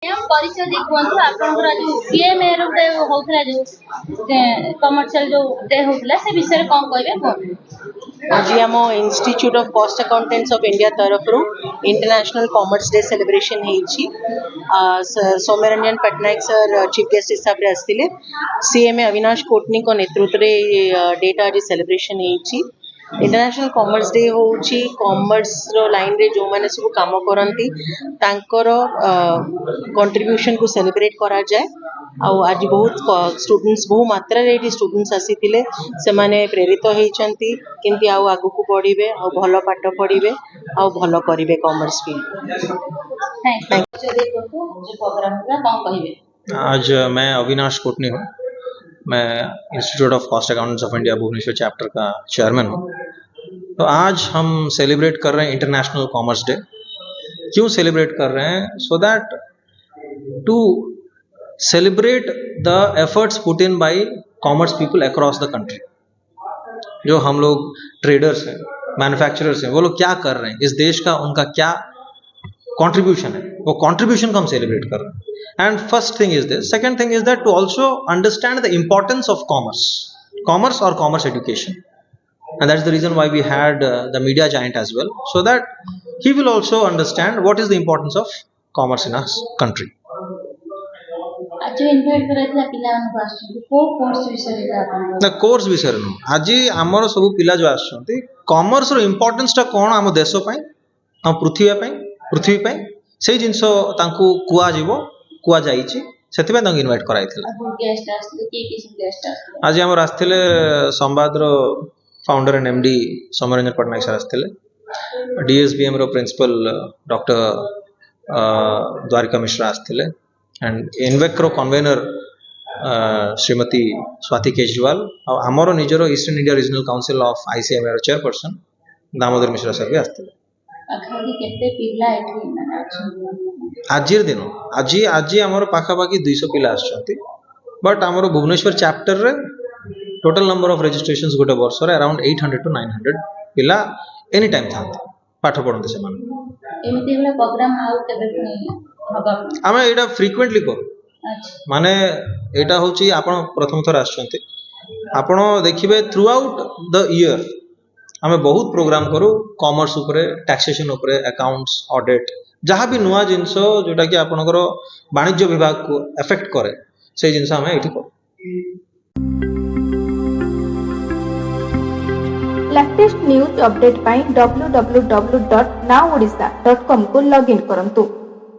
परिचय देखु आपनकर जो सीएमए रो डे होथला जो कमर्शियल जो डे होथला से विषय कोन कहबे कोन आज आम institute of cost accountants of India तरफ इंटरनेशनल कॉमर्स डे सेलिब्रेशन होईची Soumyaranjan Pattnaik sir chief guest हिसाब रे आस्तिले सीएमए अविनाश कोटनी को नेतृत्व रे डेटा आज सेलिब्रेशन होईची इंटरनेशनल कॉमर्स डे होची कॉमर्स रो लाइन रे जो माने सब काम करंती तांकर कंट्रीब्यूशन को सेलिब्रेट करा जाए आज बहुत स्टूडेंट्स बहु मात्रा रे स्टूडेंट्स आसीथिले से माने प्रेरित होईचंती किंती आउ आगु को पढिबे आ भलो पाठ पढिबे आ भलो करिवे कॉमर्स फील्ड। आज मैं अविनाश कोटनी हूँ। मैं institute of cost accountants of India Bhubaneswar chapter का चेयरमैन हूँ। तो आज हम सेलिब्रेट कर रहे हैं इंटरनेशनल कॉमर्स डे। क्यों सेलिब्रेट कर रहे हैं? So that to celebrate the efforts put in by commerce people across the country. जो हम लोग ट्रेडर्स हैं, मैन्युफैक्चरर्स हैं, वो लोग क्या कर रहे हैं, इस देश का उनका क्या कंट्रीब्यूशन है, वो कंट्रीब्यूशन को हम सेलिब्रेट कर रहे हैं। And first thing is this. Second thing is that to also understand the importance of commerce or commerce education. And that's the reason why we had the media giant as well, so that he will also understand what is the importance of commerce in our country. आज invite कराइतला पिला को आछन को course विषय ना course विषय न आज हमर सब पिला जो आछन कॉमर्स रो इंपोर्टेंस ता कोन हम देश पय हम पृथ्वी पय से जिंस तांको कुआ जीवो कुआ जाइछि सेतिबे तांको इनवाइट कराइथिला। गेस्ट आस्ते की गेस्ट आस्ते आज हमर आस्थिले संवाद रो founder and MD Soumyaranjan Pattnaik sir आस्थिले डीएसबीएम रो प्रिंसिपल डॉक्टर द्वारिका मिश्रा आस्थिले एंड इनवेक रो कन्वेनर श्रीमती स्वाति केजरीवाल और हमरो निजरो eastern India regional council of ICMA रो चेयरपर्सन दामोदर मिश्रा सर भी आस्थिले। अखादी केते पिला एठी माने आछन आजिर दिन आज आमर पाखापाखि 200 पिला आछंती बट आमर भुवनेश्वर चैप्टर रे टोटल नंबर ऑफ रजिस्ट्रेशंस गोटे वर्ष रे अराउंड 800 to 900 पिला एनी टाइम थांते पाठ पढंते से माने एमिति होला प्रोग्राम आउ केबे पनि हबा आमे एटा फ्रीक्वेंटली करू। अच्छा माने एटा होची आपण प्रथम थर आछंती आपण देखिबे थ्रू आउट द ईयर आमे बहुत प्रोग्राम करू कॉमर्स ऊपर टैक्सेशन ऊपर अकाउंट्स ऑडिट जहाँ भी नुआ जिनस जोटा कि आपनकर वाणिज्य विभाग को एफेक्ट करे से जिनस हमें एठी करू। लेटेस्ट न्यूज अपडेट पाई www.nowodisha.com को लॉगिन करंतु।